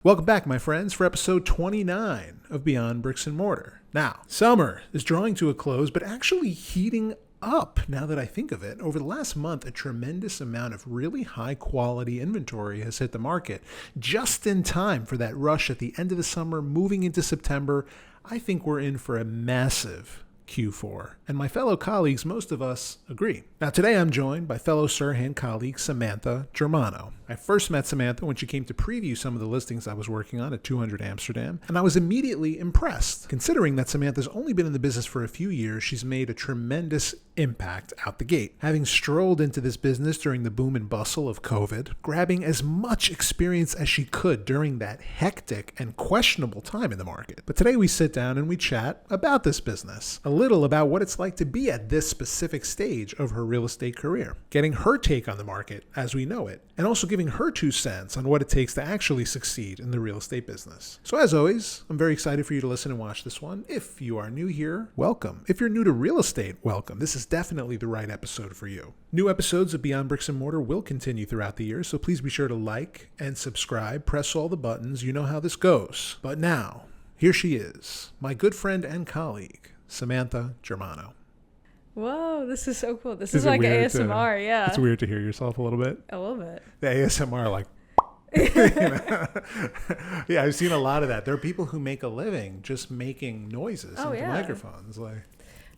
Welcome back, my friends, for episode 29 of Beyond Bricks and Mortar. Now, summer is drawing to a close, but actually heating up now that I think of it. Over the last month, a tremendous amount of really high-quality inventory has hit the market, just in time for that rush at the end of the summer, moving into September. I think we're in for a massive Q4, and my fellow colleagues, most of us, agree. Now today I'm joined by fellow Sirhan colleague Samantha Germano. I first met Samantha when she came to preview some of the listings I was working on at 200 Amsterdam, and I was immediately impressed. Considering that Samantha's only been in the business for a few years, she's made a tremendous impact out the gate. Having strolled into this business during the boom and bustle of COVID, grabbing as much experience as she could during that hectic and questionable time in the market. But today we sit down and we chat about this business, a little about what it's like to be at this specific stage of her real estate career, getting her take on the market as we know it, and also giving her 2 cents on what it takes to actually succeed in the real estate business. So as always, I'm very excited for you to listen and watch this one. If you are new here, welcome. If you're new to real estate, welcome. This is definitely the right episode for you. New episodes of Beyond Bricks and Mortar will continue throughout the year, so please be sure to like and subscribe. Press all the buttons. You know how this goes. But now, here she is, my good friend and colleague, Samantha Germano. Whoa, this is so cool. This is like ASMR, yeah. It's weird to hear yourself a little bit. A little bit. The ASMR, like, yeah, I've seen a lot of that. There are people who make a living just making noises into microphones. Like,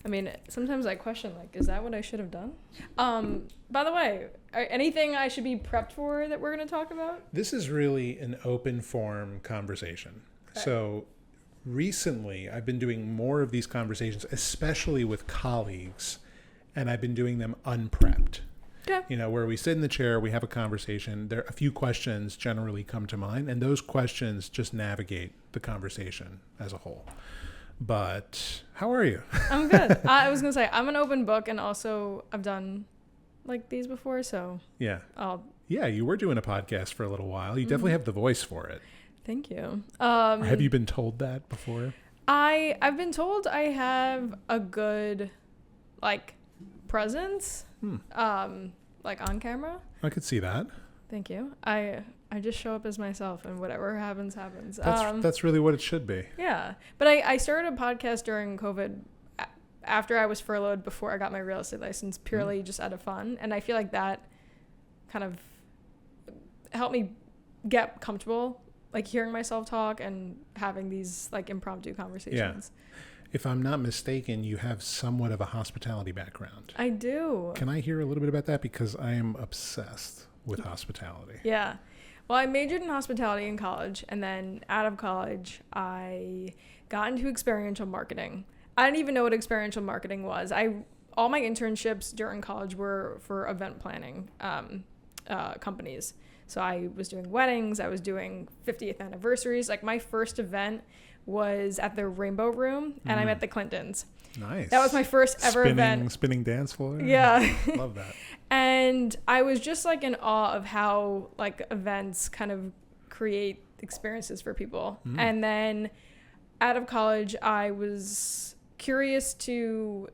I mean, sometimes I question, like, is that what I should have done? By the way, anything I should be prepped for that we're going to talk about? This is really an open form conversation. Okay. So recently, I've been doing more of these conversations, especially with colleagues, and I've been doing them unprepped. Okay. You know, where we sit in the chair, we have a conversation. There a few questions generally come to mind, and those questions just navigate the conversation as a whole. But how are you? I'm good. I was going to say, I'm an open book, and also I've done like these before, so yeah. Yeah, you were doing a podcast for a little while. You definitely have the voice for it. Thank you. Have you been told that before? I've been told I have a good, like, presence, like on camera. I could see that. Thank you. I just show up as myself, and whatever happens. That's really what it should be. Yeah. But I started a podcast during COVID after I was furloughed before I got my real estate license, purely just out of fun. And I feel like that kind of helped me get comfortable, like hearing myself talk and having these like impromptu conversations. Yeah. If I'm not mistaken, you have somewhat of a hospitality background. I do. Can I hear a little bit about that? Because I am obsessed with hospitality. Yeah. Well, I majored in hospitality in college, and then out of college, I got into experiential marketing. I didn't even know what experiential marketing was. All my internships during college were for event planning companies. So I was doing weddings, I was doing 50th anniversaries. Like my first event was at the Rainbow Room, and I met the Clintons. Nice. That was my first ever event. Spinning dance floor. Yeah. Love that. And I was just like in awe of how like events kind of create experiences for people. And then out of college, I was curious to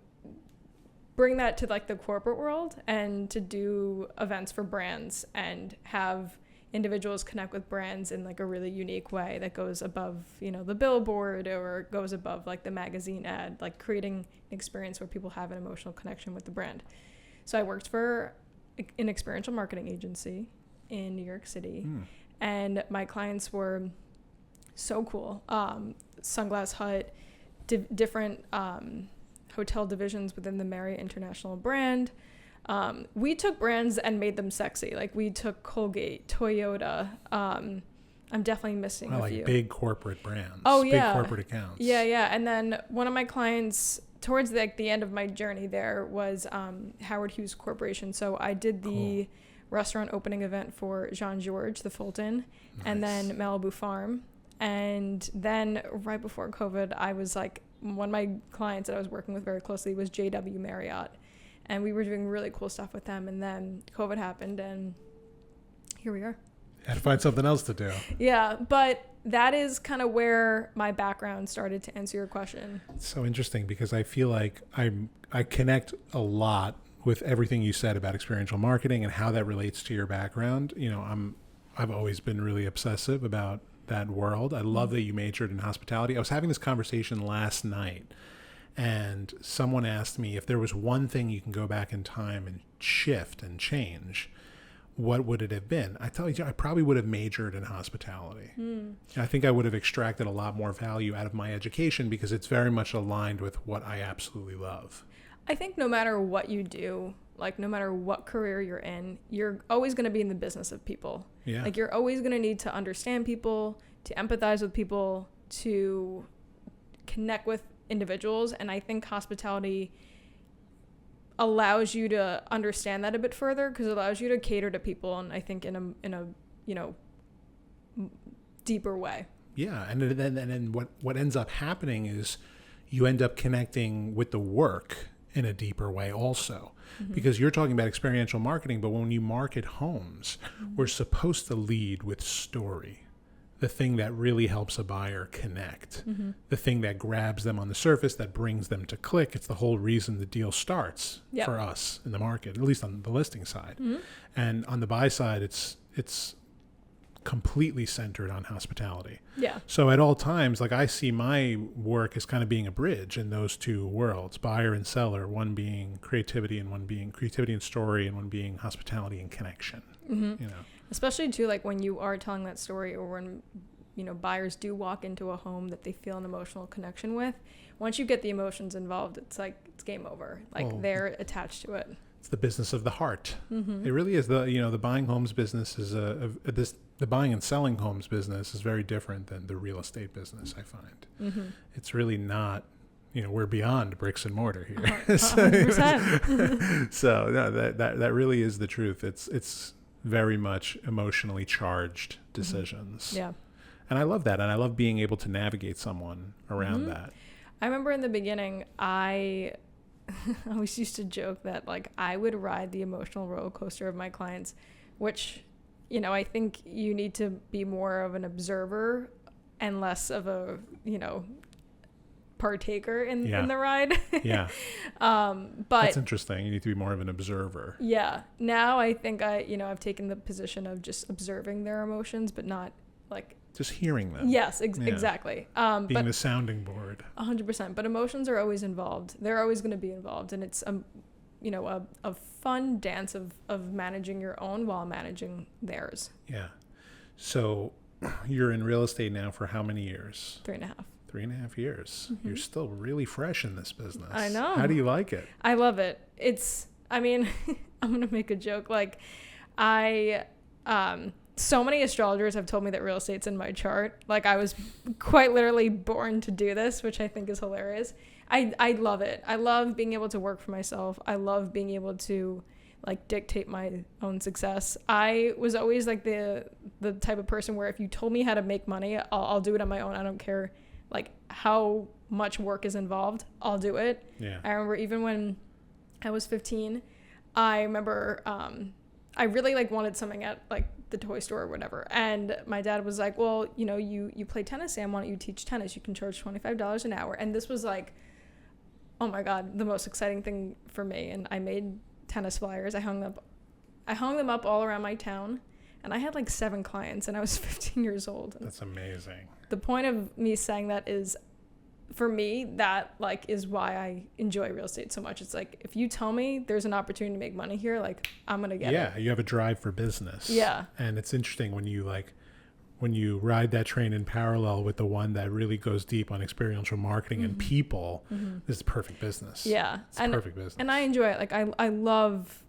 bring that to like the corporate world and to do events for brands and have individuals connect with brands in like a really unique way that goes above, you know, the billboard or goes above like the magazine ad, like creating an experience where people have an emotional connection with the brand. So I worked for an experiential marketing agency in New York City, and my clients were so cool. Sunglass Hut, different hotel divisions within the Marriott International brand. We took brands and made them sexy. Like we took Colgate, Toyota. I'm definitely missing a few. Like big corporate brands. Oh, yeah. Big corporate accounts. Yeah, yeah. And then one of my clients towards the end of my journey there was Howard Hughes Corporation. So I did the restaurant opening event for Jean-Georges, the Fulton, and then Malibu Farm. And then right before COVID, I was like, one of my clients that I was working with very closely was JW Marriott. And we were doing really cool stuff with them. And then COVID happened, and here we are. Had to find something else to do. Yeah, but that is kind of where my background started, to answer your question. It's so interesting because I feel like I connect a lot with everything you said about experiential marketing and how that relates to your background. You know, I've always been really obsessive about that world. I love that you majored in hospitality. I was having this conversation last night, and someone asked me if there was one thing you can go back in time and shift and change, what would it have been? I tell you, I probably would have majored in hospitality. I think I would have extracted a lot more value out of my education because it's very much aligned with what I absolutely love. I think no matter what you do, like no matter what career you're in, you're always going to be in the business of people. Yeah. Like you're always going to need to understand people, to empathize with people, to connect with individuals. And I think hospitality allows you to understand that a bit further because it allows you to cater to people, and I think in a you know, deeper way. Yeah, and then what ends up happening is you end up connecting with the work in a deeper way also. Because you're talking about experiential marketing, but when you market homes, we're supposed to lead with story. The thing that really helps a buyer connect, the thing that grabs them on the surface, that brings them to click. It's the whole reason the deal starts for us in the market, at least on the listing side. And on the buy side, it's completely centered on hospitality. Yeah. So at all times, like I see my work as kind of being a bridge in those two worlds, buyer and seller, one being creativity and one being creativity and story, and one being hospitality and connection. You know. Especially too, like when you are telling that story, or when, you know, buyers do walk into a home that they feel an emotional connection with. Once you get the emotions involved, it's like it's game over. Like they're attached to it. It's the business of the heart. It really is. The buying homes business is the buying and selling homes business is very different than the real estate business. I find it's really not. We're beyond bricks and mortar here. 100%. So no, that really is the truth. It's very much emotionally charged decisions. Yeah. And I love that. And I love being able to navigate someone around that. I remember in the beginning, I always used to joke that like I would ride the emotional roller coaster of my clients, which, I think you need to be more of an observer and less of a, partaker in the ride. Yeah. But that's interesting. You need to be more of an observer. Yeah. Now I think I've taken the position of just observing their emotions, but not like just hearing them. Yes, exactly. Being the sounding board. 100%. But emotions are always involved. They're always going to be involved, and it's a fun dance of managing your own while managing theirs. Yeah. So you're in real estate now for how many years? 3.5. 3.5 years. You're still really fresh in this business. I know. How do you like it? I love it. I'm going to make a joke. Like so many astrologers have told me that real estate's in my chart. Like I was quite literally born to do this, which I think is hilarious. I love it. I love being able to work for myself. I love being able to like dictate my own success. I was always like the type of person where if you told me how to make money, I'll do it on my own. I don't care like how much work is involved. I'll do it. Yeah. I remember even when I was 15, I remember I really like wanted something at like the toy store or whatever, and my dad was like, well, you play tennis, Sam, why don't you teach tennis? You can charge $25 an hour. And this was like, oh my god, the most exciting thing for me. And I made tennis flyers. I hung them up all around my town, and I had like 7 clients, and I was 15 years old. That's amazing. The point of me saying that is, for me, that like is why I enjoy real estate so much. It's like, if you tell me there's an opportunity to make money here, like I'm going to get it. Yeah. You have a drive for business. Yeah. And it's interesting when you ride that train in parallel with the one that really goes deep on experiential marketing and people, this is perfect business. Yeah. It's perfect business. And I enjoy it. Like I love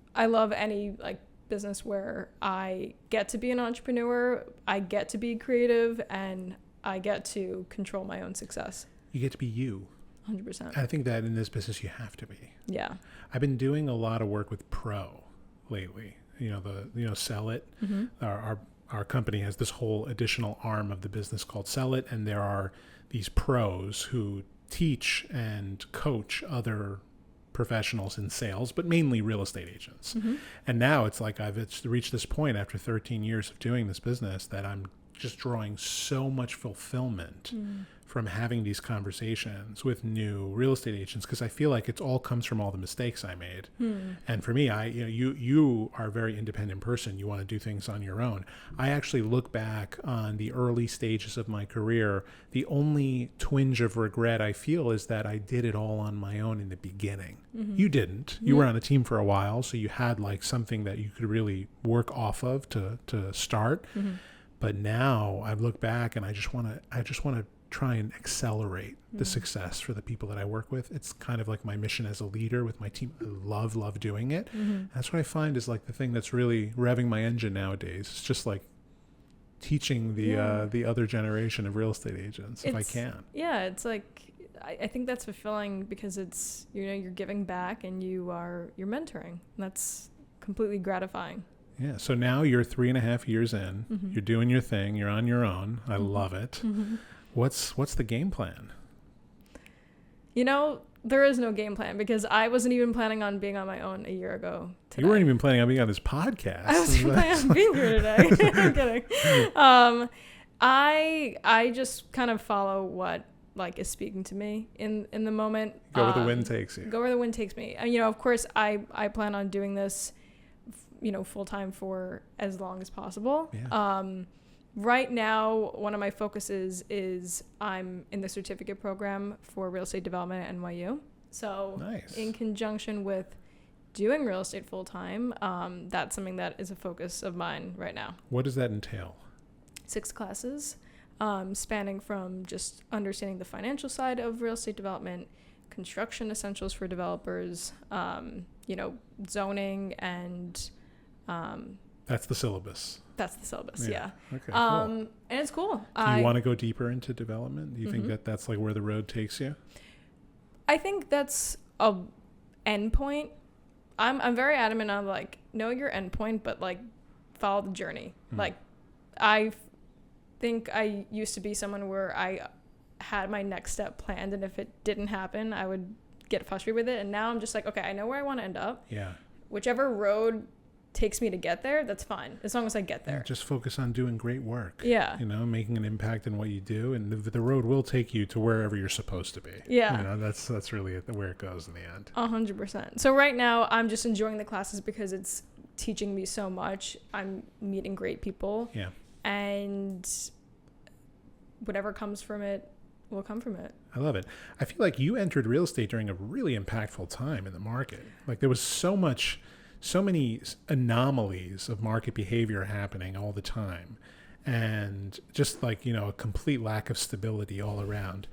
any like business where I get to be an entrepreneur, I get to be creative, and I get to control my own success. You get to be you. 100%. I think that in this business you have to be. Yeah. I've been doing a lot of work with Pro lately. Sell It. Our company has this whole additional arm of the business called Sell It, and there are these pros who teach and coach other professionals in sales, but mainly real estate agents. And now it's like it's reached this point after 13 years of doing this business that I'm just drawing so much fulfillment from having these conversations with new real estate agents, because I feel like it all comes from all the mistakes I made. And for me, you are a very independent person. You want to do things on your own. I actually look back on the early stages of my career. The only twinge of regret I feel is that I did it all on my own in the beginning. You didn't. You were on a team for a while, so you had like something that you could really work off of to start. But now I look back and I just want to try and accelerate the success for the people that I work with. It's kind of like my mission as a leader with my team. I love doing it. That's what I find is like the thing that's really revving my engine nowadays. It's just like teaching the other generation of real estate agents if I can. Yeah, it's like I think that's fulfilling because it's, you're giving back and you're mentoring. That's completely gratifying. Yeah. So now you're 3.5 years in. You're doing your thing. You're on your own. I love it. What's the game plan? There is no game plan because I wasn't even planning on being on my own a year ago today. You weren't even planning on being on this podcast. I wasn't planning on being here today. I'm kidding. I just kind of follow what is speaking to me in the moment. Go where the wind takes you. Go where the wind takes me. Of course, I plan on doing this, full time for as long as possible. Yeah. Right now, one of my focuses is I'm in the certificate program for real estate development at NYU. So nice. In conjunction with doing real estate full time, that's something that is a focus of mine right now. What does that entail? 6 classes, spanning from just understanding the financial side of real estate development, construction essentials for developers, zoning and... That's the syllabus. That's the syllabus, yeah. Okay, cool. And it's cool. Do you want to go deeper into development? Do you think that that's like where the road takes you? I think that's a end point. I'm very adamant on know your end point, but follow the journey. I think I used to be someone where I had my next step planned, and if it didn't happen, I would get frustrated with it. And now I'm just okay, I know where I want to end up. Yeah. Whichever road takes me to get there, that's fine, as long as I get there. Just focus on doing great work. Yeah. Making an impact in what you do, and the road will take you to wherever you're supposed to be. Yeah. That's really where it goes in the end. 100%. So right now I'm just enjoying the classes because it's teaching me so much. I'm meeting great people. Yeah. And whatever comes from it will come from it. I love it. I feel like you entered real estate during a really impactful time in the market. There was so many anomalies of market behavior happening all the time, and just a complete lack of stability all around,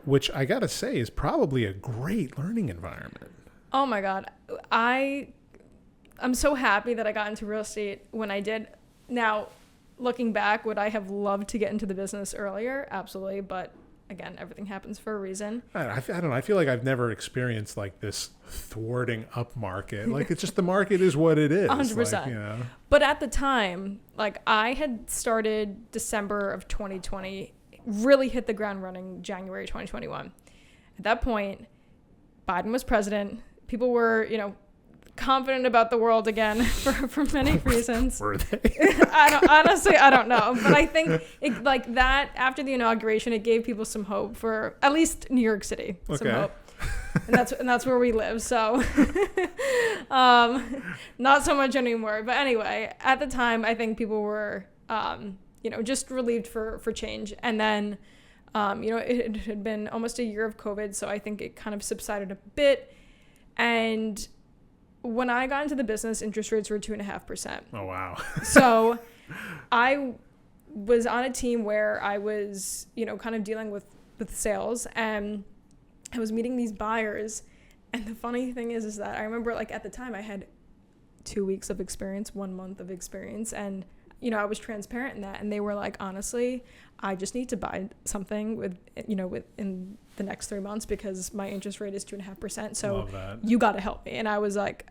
which I gotta say is probably a great learning environment. Oh my God. I'm so happy that I got into real estate when I did. Now, looking back, would I have loved to get into the business earlier? Absolutely. But again, everything happens for a reason. I don't know. I feel like I've never experienced this thwarting up market. It's just the market is what it is. 100%. But at the time, I had started December of 2020, really hit the ground running January 2021. At that point, Biden was president. People were, confident about the world again for many reasons. Were they? I don't know, but I think that after the inauguration, it gave people some hope for at least New York City. Some hope, and that's where we live. So, not so much anymore. But anyway, at the time, I think people were, just relieved for change. And then, it had been almost a year of COVID, so I think it kind of subsided a bit. And when I got into the business, interest rates were 2.5%. Oh, wow. So I was on a team where I was, kind of dealing with sales, and I was meeting these buyers. And the funny thing is that I remember at the time I had 2 weeks of experience, 1 month of experience. And, I was transparent in that. And they were honestly, I just need to buy something within the next 3 months because my interest rate is 2.5%. So you got to help me. And I was okay,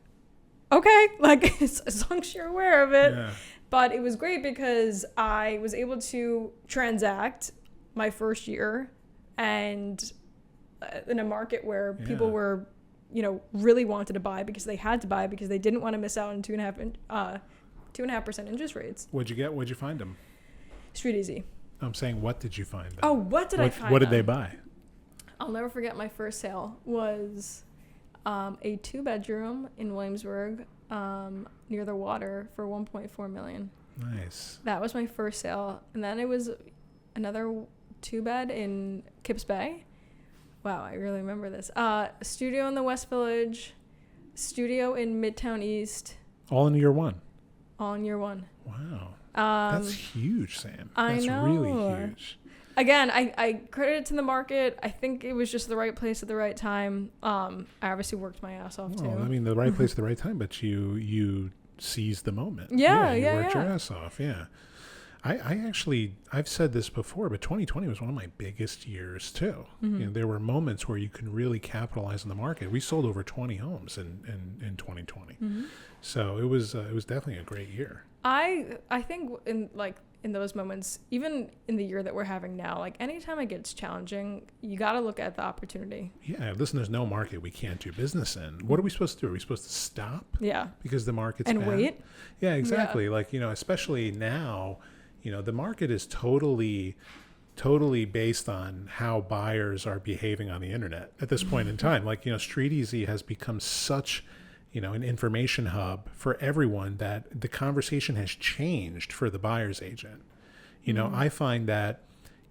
as long as you're aware of it. Yeah. But it was great because I was able to transact my first year and in a market where people were, really wanted to buy because they had to buy because they didn't want to miss out on 2.5% interest rates. What'd you get? What'd you find them? Street Easy. I'm saying, what did you find? Oh, what did I find? What did they buy? I'll never forget my first sale was a 2-bedroom in Williamsburg near the water for $1.4 million. Nice. That was my first sale. And then it was another 2-bed in Kips Bay. Wow, I really remember this. Studio in the West Village, studio in Midtown East. All in year one? All in year one. Wow. That's huge, Sam. I know. That's really huge. Again, I credit it to the market. I think it was just the right place at the right time. I obviously worked my ass off, too. I mean, the right place at the right time, but you seized the moment. Yeah, you worked yeah. your ass off, yeah. I've said this before, but 2020 was one of my biggest years, too. Mm-hmm. You know, there were moments where you can really capitalize on the market. We sold over 20 homes in 2020. Mm-hmm. So it was definitely a great year. I think in those moments, even in the year that we're having now, like anytime it gets challenging, you got to look at the opportunity. Yeah, listen, there's no market we can't do business in. What are we supposed to do? Are we supposed to stop? Yeah. Because the market's and bad? wait? Yeah, exactly. Yeah. Like, especially now, the market is totally based on how buyers are behaving on the internet at this point in time. Like, StreetEasy has become such an information hub for everyone that the conversation has changed for the buyer's agent. I find that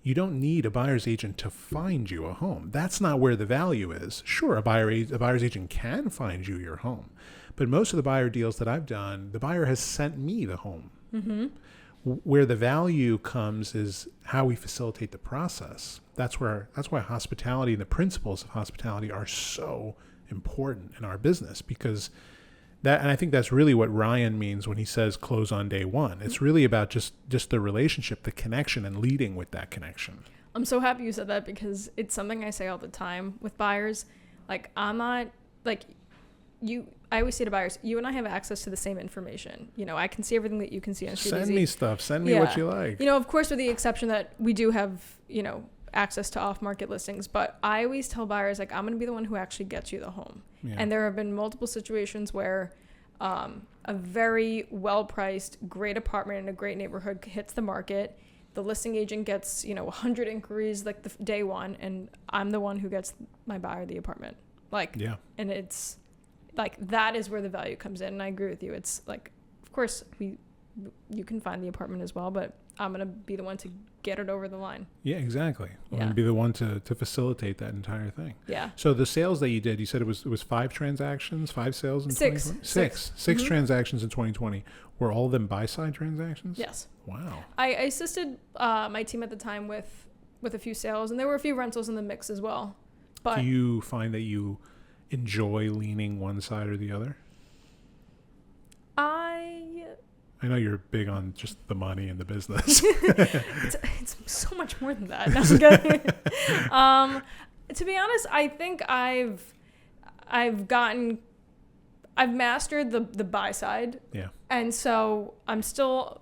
you don't need a buyer's agent to find you a home. That's not where the value is. Sure, a buyer's agent can find you your home, but most of the buyer deals that I've done, the buyer has sent me the home. Mm-hmm. Where the value comes is how we facilitate the process. That's why hospitality and the principles of hospitality are so important in our business, because and I think that's really what Ryan means when he says close on day one. It's really about just the relationship, the connection, and leading with that connection. I'm so happy you said that, because it's something I say all the time with buyers. Like, I'm not like you. I always say to buyers, you and I have access to the same information. I can see everything that you can see on StreetEasy. Send me stuff. Send me what you like. Of course, with the exception that we do have, access to off-market listings. But I always tell buyers, like, I'm going to be the one who actually gets you the home. Yeah. And there have been multiple situations where a very well-priced, great apartment in a great neighborhood hits the market. The listing agent gets, 100 inquiries like the day one, and I'm the one who gets my buyer the apartment. Like, yeah. And it's like, that is where the value comes in. And I agree with you. It's like, of course, you can find the apartment as well, but I'm going to be the one to get it over the line. Yeah, exactly. I'm going to be the one to facilitate that entire thing. Yeah. So the sales that you did, you said it was 5 transactions, 5 sales in 2020? Six mm-hmm. transactions in 2020. Were all of them buy-side transactions? Yes. Wow. I assisted my team at the time with a few sales, and there were a few rentals in the mix as well. But do you find that you enjoy leaning one side or the other? I know you're big on just the money and the business. It's so much more than that. No, to be honest, I think I've mastered the buy side. Yeah. And so I'm still,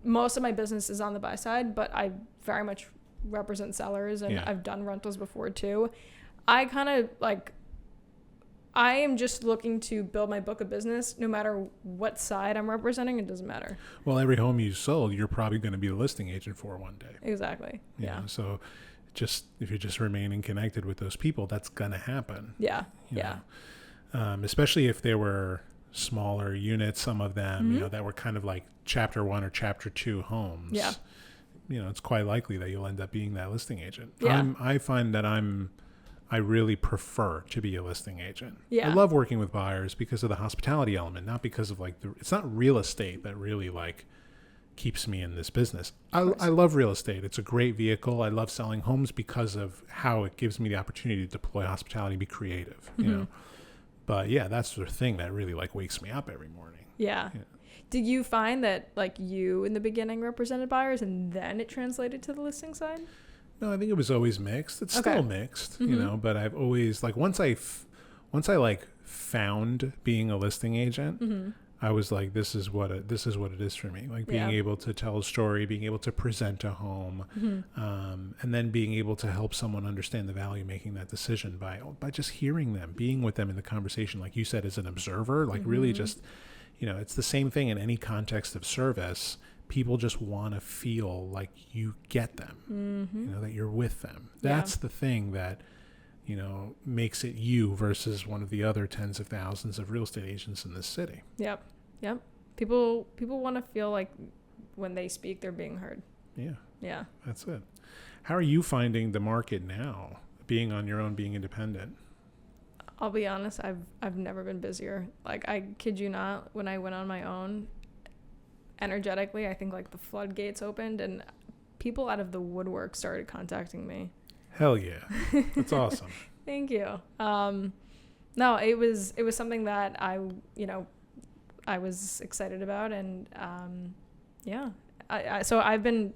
most of my business is on the buy side, but I very much represent sellers, and I've done rentals before too. I am just looking to build my book of business. No matter what side I'm representing, it doesn't matter. Well, every home you sold, you're probably going to be the listing agent for one day. Exactly. Yeah. So if you're just remaining connected with those people, that's going to happen. Yeah. Yeah. Especially if there were smaller units, some of them, mm-hmm. That were kind of like chapter 1 or chapter 2 homes. Yeah. It's quite likely that you'll end up being that listing agent. Yeah. I find that I really prefer to be a listing agent. Yeah. I love working with buyers because of the hospitality element, not because of it's not real estate that really keeps me in this business. I love real estate. It's a great vehicle. I love selling homes because of how it gives me the opportunity to deploy hospitality and be creative, mm-hmm. But yeah, that's the thing that really wakes me up every morning. Yeah. Did you find that you in the beginning represented buyers and then it translated to the listing side? No, I think it was always mixed. It's still mixed, mm-hmm. But I've always once I found being a listing agent, mm-hmm. I was like, this is what it is for me. Being able to tell a story, being able to present a home, mm-hmm. And then being able to help someone understand the value, making that decision by just hearing them, being with them in the conversation, like you said, as an observer, mm-hmm. really just, it's the same thing in any context of service. people just want to feel like you get them, you know, that you're with them. That's the thing that, you know, makes it you versus one of the other tens of thousands of real estate agents in this city. Yep. People want to feel like when they speak, they're being heard. Yeah. That's it. How are you finding the market now, being on your own, being independent? I'll be honest, I've never been busier. Like, I kid you not, when I went on my own, energetically, I think like the floodgates opened and people out of the woodwork started contacting me. Hell yeah. That's awesome. Thank you. No, it was something that I was excited about, and so I've been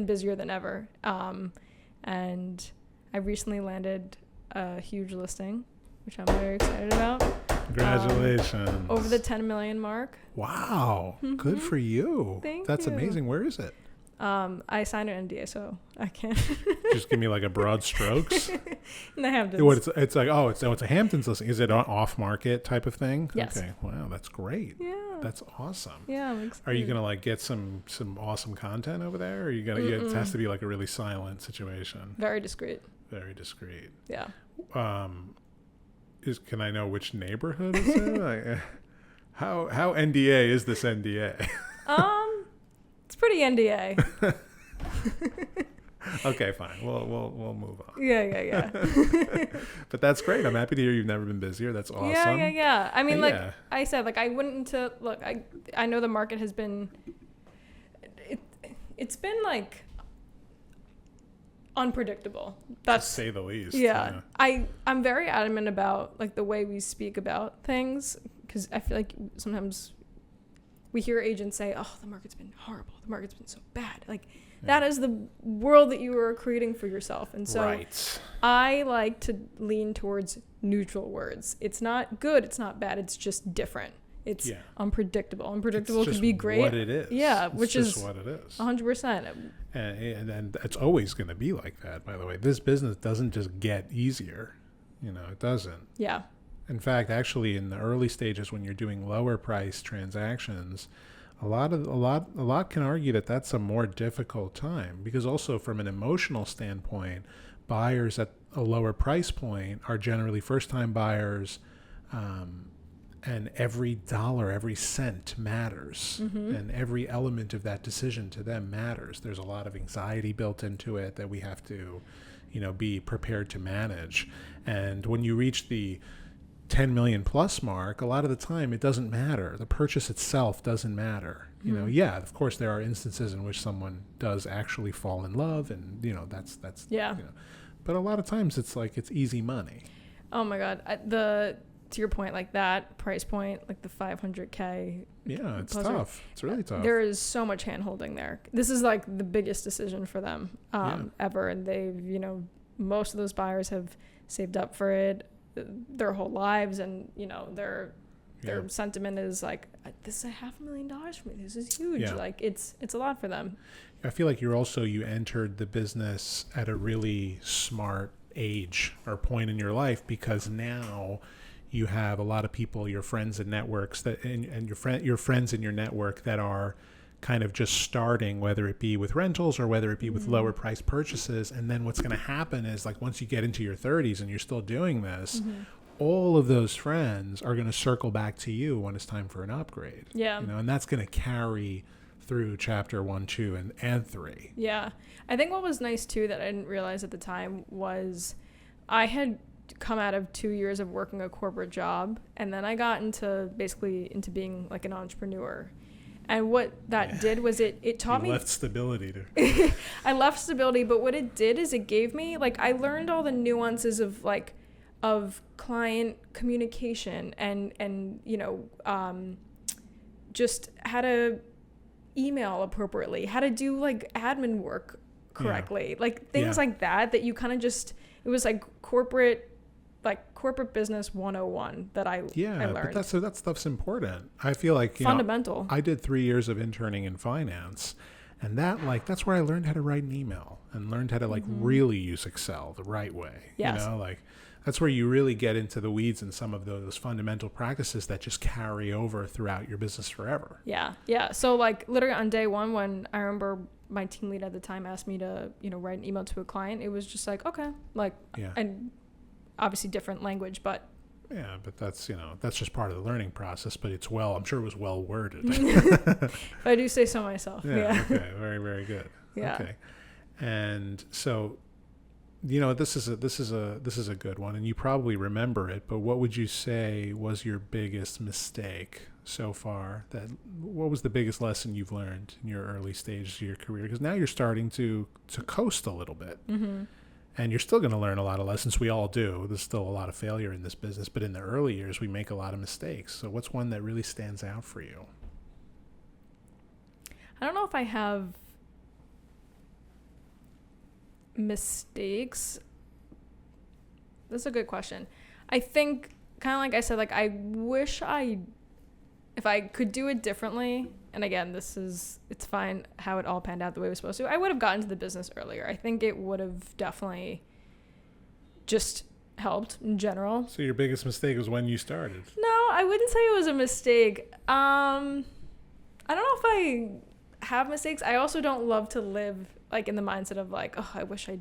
busier than ever. And I recently landed a huge listing, which I'm very excited about. Congratulations. Over the 10 million mark. Wow. Good for you. That's you. amazing. Where is it? I signed an NDA, so I can't. Just give me like a broad strokes. In the Hamptons. It's like, it's a Hamptons listing. Is it an off market type of thing? Yes. Okay. Wow, that's great. Yeah. That's awesome. Yeah, I'm excited. Are you gonna like get some awesome content over there? Or are you gonna? It has to be like a really silent situation. Very discreet. Very discreet. Yeah. Can I know which neighborhood it's in? Like, how NDA is this NDA? It's pretty NDA. Okay, fine. We'll move on. Yeah. But that's great. I'm happy to hear you've never been busier. That's awesome. Yeah. I mean, I said, like, I wouldn't look. I know the market has been. It's been like unpredictable. That's, to say the least. Yeah. I'm very adamant about like the way we speak about things, because I feel like sometimes we hear agents say, "Oh, the market's been horrible. The market's been so bad." Like, that is the world that you are creating for yourself. And so I like to lean towards neutral words. It's not good. It's not bad. It's just different. It's unpredictable. Unpredictable could be great. What it is. Yeah, which is what it is. 100%. And it's always going to be like that, by the way. This business doesn't just get easier. You know, it doesn't. Yeah. In fact, actually, in the early stages when you're doing lower price transactions, a lot can argue that that's a more difficult time, because also from an emotional standpoint, buyers at a lower price point are generally first-time buyers, and every dollar, every cent matters, and every element of that decision to them matters. There's a lot of anxiety built into it that we have to, be prepared to manage. And when you reach the 10 million plus mark, a lot of the time it doesn't matter. The purchase itself doesn't matter. Of course there are instances in which someone does actually fall in love, and that's but a lot of times it's like it's easy money. Oh my God. To your point, like that price point, like the 500K. Yeah, it's tough. It's really tough. There is so much hand holding there. This is like the biggest decision for them ever. And they've, most of those buyers have saved up for it their whole lives, and their sentiment is like, this is $500,000 for me, this is huge. Like it's a lot for them. I feel like you entered the business at a really smart age or point in your life, because now you have a lot of people, your friends and networks and your friends in your network that are kind of just starting, whether it be with rentals or whether it be with lower price purchases. And then what's going to happen is, like, once you get into your 30s and you're still doing this, all of those friends are going to circle back to you when it's time for an upgrade. Yeah. And that's going to carry through chapter 1, 2, and 3. Yeah. I think what was nice too that I didn't realize at the time was I had come out of 2 years of working a corporate job, and then I got into being like an entrepreneur. And what that did was it taught me... You left stability. I left stability, but what it did is it gave me, like, I learned all the nuances of client communication and just how to email appropriately, how to do, like, admin work correctly. Like, things like that you kind of just... It was like corporate business 101 that I learned. But that stuff's important. I feel like fundamental. I did 3 years of interning in finance, and that's where I learned how to write an email and learned how to really use Excel the right way. Yes. That's where you really get into the weeds in some of those fundamental practices that just carry over throughout your business forever. Yeah. Yeah. So like literally on day one, when I remember my team lead at the time asked me to, write an email to a client, it was just like, okay, like, and obviously different language, but. Yeah, but that's, that's just part of the learning process, but I'm sure it was well worded. If I do say so myself. Yeah. Okay. Very, very good. Yeah. Okay. And so, this is a good one, and you probably remember it, but what would you say was your biggest mistake so far? What was the biggest lesson you've learned in your early stages of your career? Because now you're starting to coast a little bit. Mm-hmm. And you're still going to learn a lot of lessons. We all do. There's still a lot of failure in this business, but in the early years, we make a lot of mistakes. So what's one that really stands out for you? I don't know if I have mistakes. That's a good question. I think, kind of like I said, like I wish if I could do it differently, and again, it's fine how it all panned out the way it was supposed to, I would have gotten to the business earlier. I think it would have definitely just helped in general. So your biggest mistake was when you started? No, I wouldn't say it was a mistake. I don't know if I have mistakes. I also don't love to live like in the mindset of like, oh, I wish I,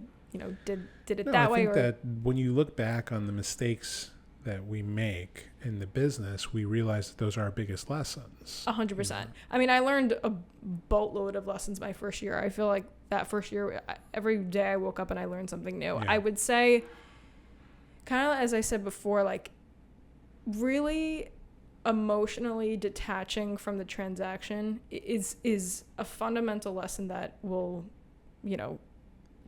did it that way. I think that when you look back on the mistakes that we make in the business, we realize that those are our biggest lessons. 100%. I mean, I learned a boatload of lessons my first year. I feel like that first year, every day I woke up and I learned something new. Yeah. I would say, kind of as I said before, like really emotionally detaching from the transaction is a fundamental lesson that will,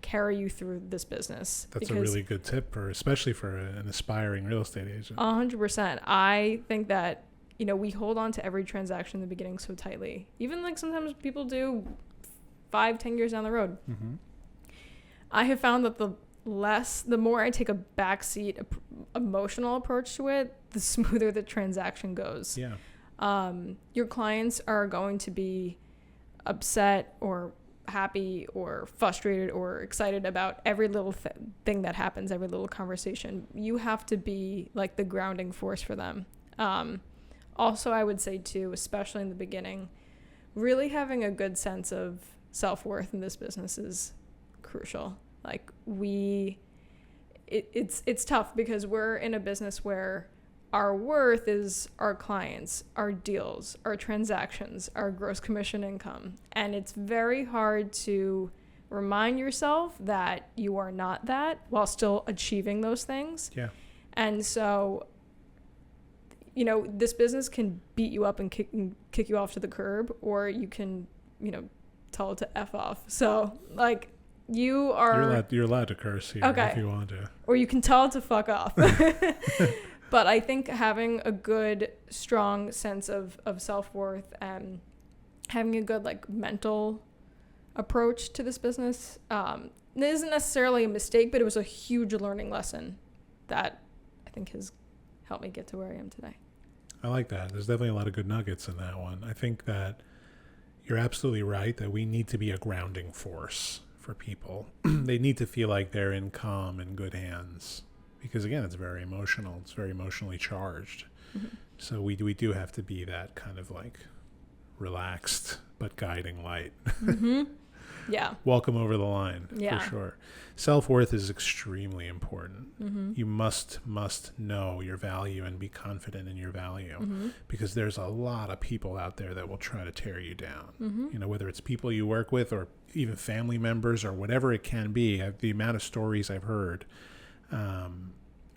carry you through this business. That's a really good tip, especially for an aspiring real estate agent. 100%. I think that, we hold on to every transaction in the beginning so tightly. Even like sometimes people do 5-10 years down the road. Mm-hmm. I have found that the more I take a backseat emotional approach to it, the smoother the transaction goes. Yeah. Your clients are going to be upset or happy or frustrated or excited about every little thing that happens, every little conversation. You have to be like the grounding force for them. Also, I would say too, especially in the beginning, really having a good sense of self-worth in this business is crucial. Like it's tough because we're in a business where our worth is our clients, our deals, our transactions, our gross commission income. And it's very hard to remind yourself that you are not that while still achieving those things. Yeah. And so, this business can beat you up and kick you off to the curb, or you can, tell it to F off. So, like, you're allowed to curse here if you want to. Or you can tell it to fuck off. But I think having a good, strong sense of self-worth and having a good, like, mental approach to this business isn't necessarily a mistake, but it was a huge learning lesson that I think has helped me get to where I am today. I like that. There's definitely a lot of good nuggets in that one. I think that you're absolutely right that we need to be a grounding force for people. They need to feel like they're in calm and good hands. Because, again, it's very emotional. It's very emotionally charged. Mm-hmm. So we do have to be that kind of, like, relaxed but guiding light. Mm-hmm. Yeah. Welcome over the line, yeah. For sure. Self-worth is extremely important. Mm-hmm. You must know your value and be confident in your value. Mm-hmm. Because there's a lot of people out there that will try to tear you down. Mm-hmm. Whether it's people you work with or even family members or whatever it can be. The amount of stories I've heard,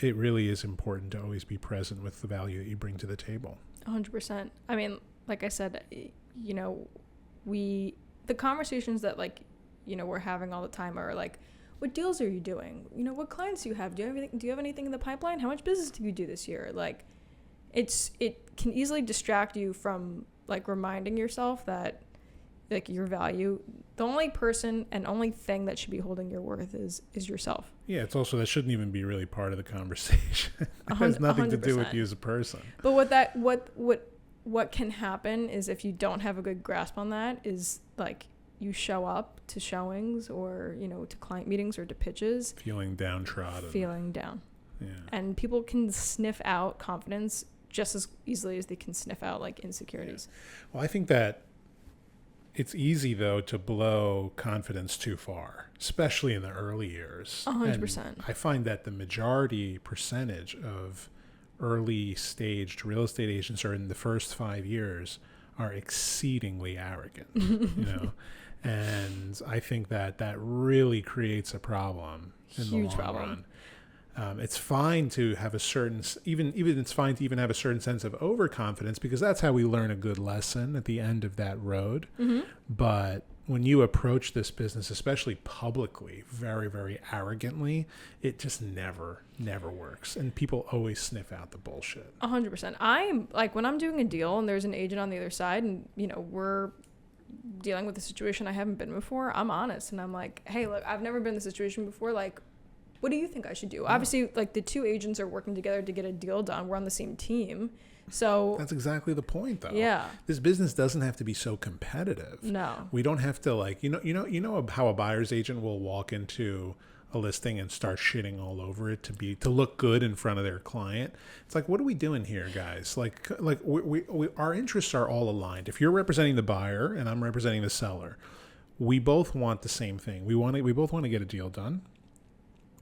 it really is important to always be present with the value that you bring to the table. 100%. I mean, like I said, the conversations that, like, we're having all the time are like, what deals are you doing? What clients do you have? Do you have anything in the pipeline? How much business do you do this year? Like, it can easily distract you from, like, reminding yourself that, like, your value, the only person and only thing that should be holding your worth is yourself. Yeah, it's also, that shouldn't even be really part of the conversation. It has nothing 100%. To do with you as a person. But what can happen is, if you don't have a good grasp on that, is like you show up to showings or, to client meetings or to pitches. Feeling downtrodden. Feeling down. Yeah. And people can sniff out confidence just as easily as they can sniff out like insecurities. Yeah. Well, I think that it's easy though to blow confidence too far, especially in the early years. 100%. And I find that the majority percentage of early staged real estate agents are in the first 5 years are exceedingly arrogant, and I think that really creates a problem in Huge the long problem. run. It's fine to have a certain, even it's fine to even have a certain sense of overconfidence, because that's how we learn a good lesson at the end of that road. Mm-hmm. But when you approach this business, especially publicly, very, very arrogantly, it just never works. And people always sniff out the bullshit. 100%. I'm like, when I'm doing a deal and there's an agent on the other side and, we're dealing with a situation I haven't been before, I'm honest. And I'm like, hey, look, I've never been in this situation before. Like, what do you think I should do? Yeah. Obviously, like, the two agents are working together to get a deal done. We're on the same team. So that's exactly the point, though. Yeah. This business doesn't have to be so competitive. No. We don't have to, like, you know how a buyer's agent will walk into a listing and start shitting all over it to look good in front of their client. It's like, what are we doing here, guys? Like we our interests are all aligned. If you're representing the buyer and I'm representing the seller, we both want the same thing. We both want to get a deal done.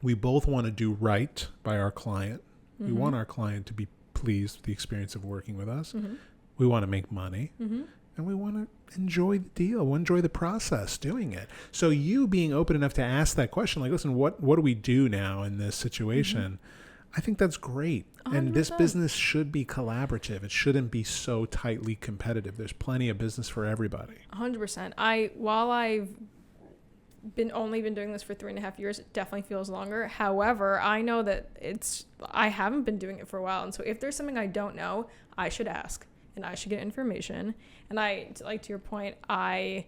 We both want to do right by our client. Mm-hmm. We want our client to be pleased with the experience of working with us. Mm-hmm. We want to make money. Mm-hmm. And we want to enjoy the deal. We enjoy the process doing it. So you being open enough to ask that question, like, listen, what do we do now in this situation? Mm-hmm. I think that's great. 100%. And this business should be collaborative. It shouldn't be so tightly competitive. There's plenty of business for everybody. 100%. While I've only been doing this for 3.5 years, it definitely feels longer. However, I know that I haven't been doing it for a while. And so if there's something I don't know, I should ask and I should get information. And to your point, I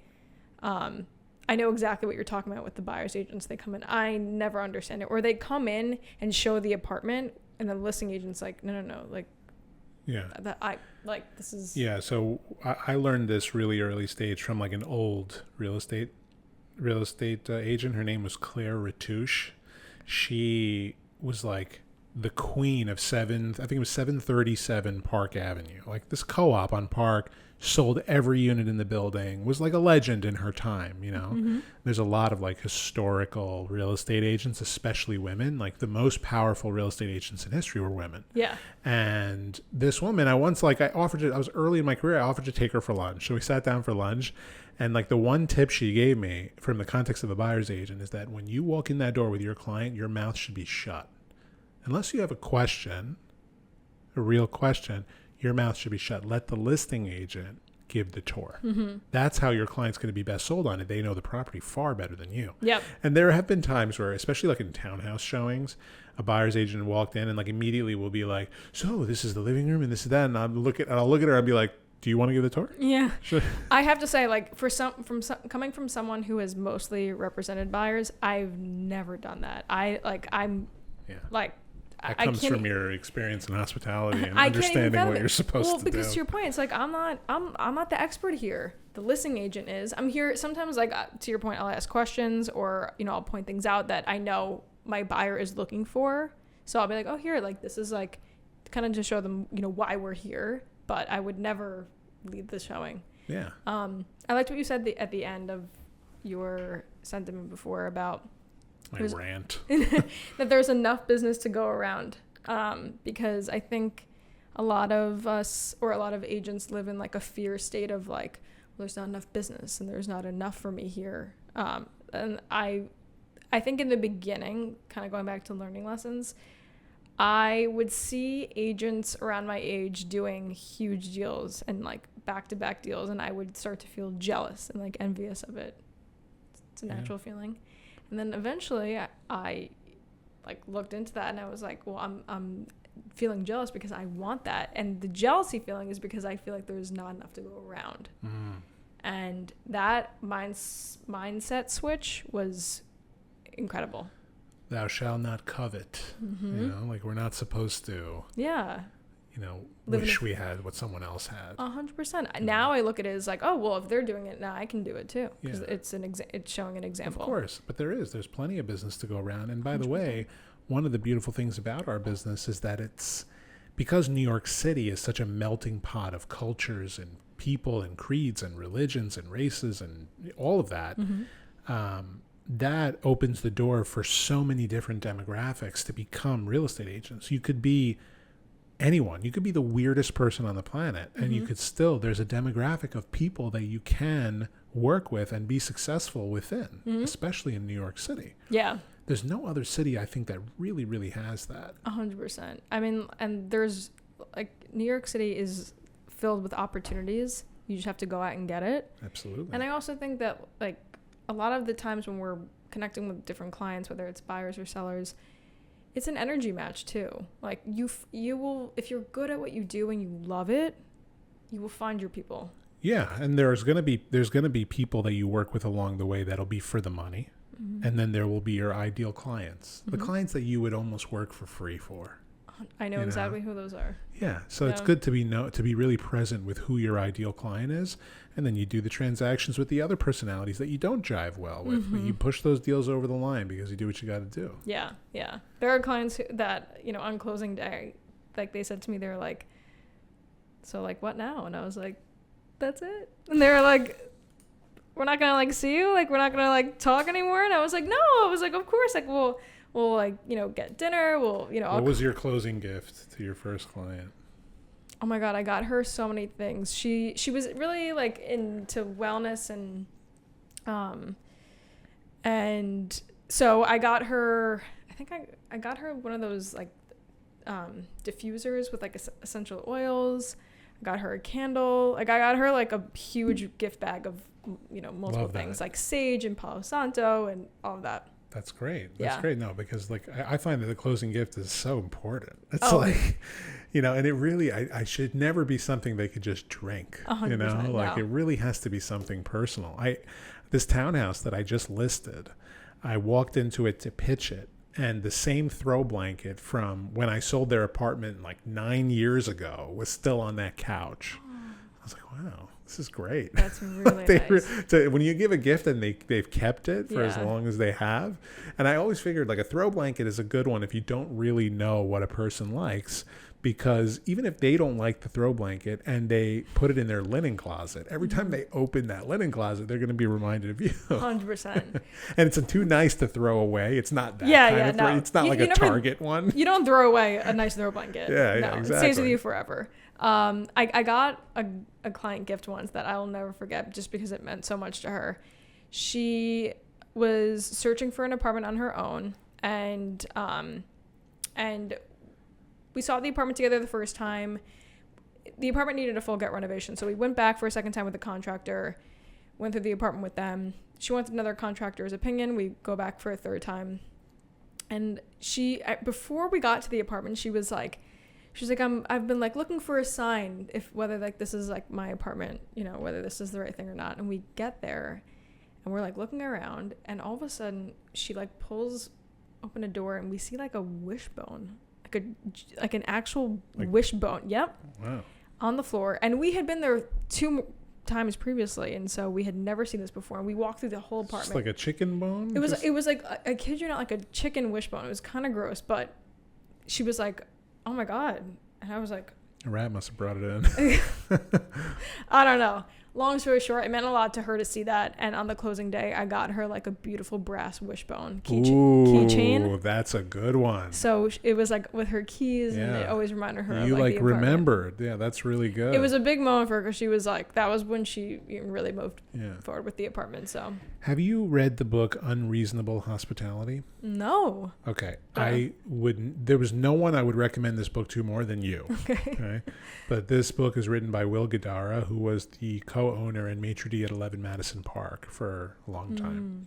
know exactly what you're talking about with the buyer's agents. They come in, I never understand it. Or they come in and show the apartment and the listing agent's like, no, like, yeah, this is. Yeah. So I learned this really early stage from like an old real estate agent. Her name was Claire Ratouche. She was like the queen of 737 Park Avenue. Like, this co-op on Park sold every unit in the building, was like a legend in her time, Mm-hmm. There's a lot of like historical real estate agents, especially women. Like, the most powerful real estate agents in history were women. Yeah. And this woman, I was early in my career, I offered to take her for lunch. So we sat down for lunch. And like, the one tip she gave me from the context of a buyer's agent is that when you walk in that door with your client, your mouth should be shut. Unless you have a question, a real question, your mouth should be shut. Let the listing agent give the tour. Mm-hmm. That's how your client's going to be best sold on it. They know the property far better than you. Yep. And there have been times where, especially like in townhouse showings, a buyer's agent walked in and like immediately will be like, so this is the living room and this is that. And I'll look at her and be like, do you want to give the tour? Yeah. Sure. I have to say, like, coming from someone who has mostly represented buyers, I've never done that. That comes from your experience in hospitality and understanding what you're supposed to do. Well, because to your point, it's like, I'm not the expert here. The listing agent is. I'm here sometimes, like, to your point, I'll ask questions or, I'll point things out that I know my buyer is looking for. So I'll be like, oh, here, like, this is like kind of to show them, why we're here. But I would never lead the showing. Yeah. I liked what you said at the end of your sentiment before about my rant. that there's enough business to go around. Because I think a lot of us or a lot of agents live in like a fear state of like, well, there's not enough business and there's not enough for me here. And I think in the beginning, kind of going back to learning lessons, I would see agents around my age doing huge deals and like back-to-back deals, and I would start to feel jealous and like envious of it. It's a natural feeling. And then eventually I like looked into that and I was like, well, I'm feeling jealous because I want that. And the jealousy feeling is because I feel like there's not enough to go around. Mm. And that mindset switch was incredible. Thou shalt not covet. Mm-hmm. Like, we're not supposed to. Yeah. wish we had what someone else had. 100%. Now I look at it as like, oh, well, if they're doing it now, I can do it too. Because Yeah. it's showing an example. Of course. But there's plenty of business to go around. And by 100%. the way, one of the beautiful things about our business is that because New York City is such a melting pot of cultures and people and creeds and religions and races and all of that, that opens the door for so many different demographics to become real estate agents. You could be anyone. You could be the weirdest person on the planet, and you could still, there's a demographic of people that you can work with and be successful within, especially in New York City. Yeah. There's no other city, I think, that really, really has that. 100%. I mean, and there's like New York City is filled with opportunities. You just have to go out and get it. Absolutely. And I also think that like a lot of the times when we're connecting with different clients, whether it's buyers or sellers, it's an energy match too. Like you will, if you're good at what you do and you love it, you will find your people. Yeah, and there's gonna be people that you work with along the way that'll be for the money, and then there will be your ideal clients, the clients that you would almost work for free for. I know exactly who those are. Yeah, so it's good to be really present with who your ideal client is, and then you do the transactions with the other personalities that you don't jive well with. But you push those deals over the line because you do what you got to do. Yeah, yeah. There are clients that on closing day, like they said to me, they were like, "So like what now?" And I was like, "That's it." And they were like, "We're not gonna like see you, like we're not gonna like talk anymore." And I was like, "No." I was like, "Of course, like we'll like get dinner. What was your closing gift to your first client? Oh my God, I got her so many things. She was really like into wellness and so I got her, I think I got her one of those like diffusers with like essential oils. I got her a candle. Like I got her like a huge gift bag of multiple things like sage and Palo Santo and all of that. That's great. That's great. No, because like I find that the closing gift is so important. It's and it really, I should never be something they could just drink, 100%, like no. it really has to be something personal. This townhouse that I just listed, I walked into it to pitch it, and the same throw blanket from when I sold their apartment like 9 years ago was still on that couch. I was like, wow. This is great. That's really nice. When you give a gift and they've kept it for as long as they have. And I always figured like a throw blanket is a good one if you don't really know what a person likes, because even if they don't like the throw blanket and they put it in their linen closet, every time they open that linen closet, they're going to be reminded of you. 100%. And it's too nice to throw away. It's not that kind of no. It's not like a Target one. You don't throw away a nice throw blanket. Yeah, It exactly. stays with you forever. I got a client gift once that I will never forget just because it meant so much to her. She was searching for an apartment on her own, and we saw the apartment together the first time. The apartment needed a full gut renovation, so we went back for a second time with the contractor, went through the apartment with them. She wanted another contractor's opinion. We go back for a third time, and before we got to the apartment, she's like, I've been like looking for a sign whether like this is like my apartment, whether this is the right thing or not. And we get there and we're like looking around, and all of a sudden she like pulls open a door and we see like a wishbone, like an actual wishbone. Yep. Wow. On the floor. And we had been there 2 times previously, and so we had never seen this before. And we walked through the whole apartment. Just like a chicken bone? It was like, I kid you not, like a chicken wishbone. It was kind of gross, but she was like, "Oh my God." And I was like, a rat must have brought it in. I don't know. Long story short, it meant a lot to her to see that. And on the closing day, I got her like a beautiful brass wishbone keychain. Ooh, that's a good one. So it was like with her keys, and it always reminded her you of like the remembered. Yeah, that's really good. It was a big moment for her because she was like, that was when she really moved forward with the apartment. So have you read the book Unreasonable Hospitality? No. Okay. There was no one I would recommend this book to more than you. Okay. But this book is written by Will Guidara, who was the co-owner and maitre d' at 11 Madison Park for a long time.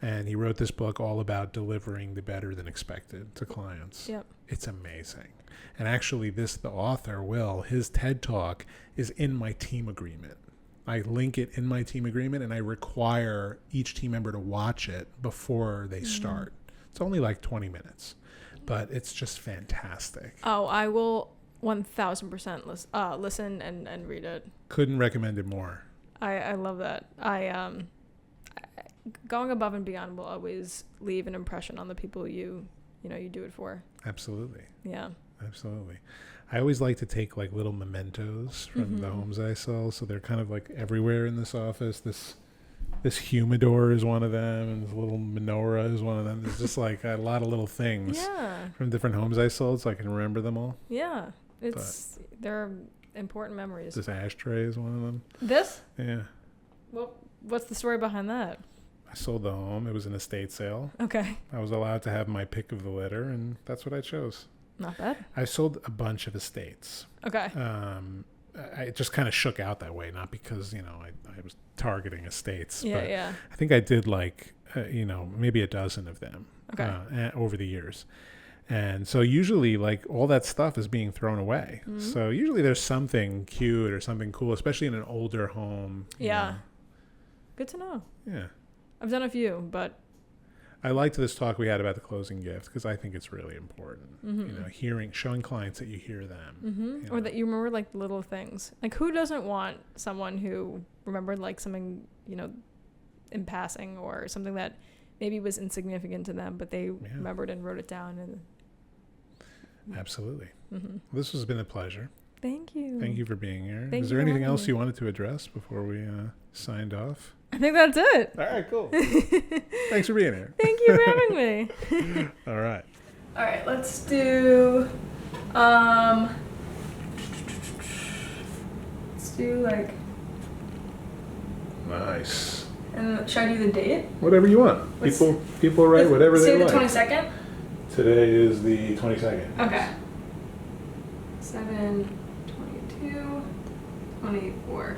And he wrote this book all about delivering the better than expected to clients. Yep. It's amazing. And actually the author, Will, his TED Talk is in my team agreement. I link it in my team agreement, and I require each team member to watch it before they start. It's only like 20 minutes, but it's just fantastic. Oh, I will 1000% listen and read it. Couldn't recommend it more. I love that. Going above and beyond will always leave an impression on the people you do it for. Absolutely. Yeah. Absolutely. I always like to take like little mementos from the homes I sell, so they're kind of like everywhere in this office. This humidor is one of them, and this little menorah is one of them. There's just like a lot of little things from different homes I sold, so I can remember them all. Yeah, they're important memories. This ashtray is one of them. This? Yeah. Well, what's the story behind that? I sold the home. It was an estate sale. Okay. I was allowed to have my pick of the litter, and that's what I chose. Not bad. I sold a bunch of estates. Okay. I just kind of shook out that way, not because, I was targeting estates. Yeah, but yeah. I think I did like, maybe a dozen of them over the years. And so usually like all that stuff is being thrown away. Mm-hmm. So usually there's something cute or something cool, especially in an older home. Yeah. Good to know. Yeah. I've done a few, but I liked this talk we had about the closing gift because I think it's really important. Mm-hmm. Showing clients that you hear them. Or that you remember like little things. Like who doesn't want someone who remembered like something, in passing or something that maybe was insignificant to them, but they remembered and wrote it down. And absolutely. Mm-hmm. This has been a pleasure. Thank you. Thank you for being here. Is there anything else you wanted to address before we signed off? I think that's it. All right, cool. Thanks for being here. Thank you for having me. All right. All right, let's do like nice. And should I do the date? Whatever you want. People write whatever they like. Say the 22nd? Today is the 22nd. Okay. 7/22/24.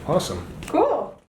Awesome. Cool.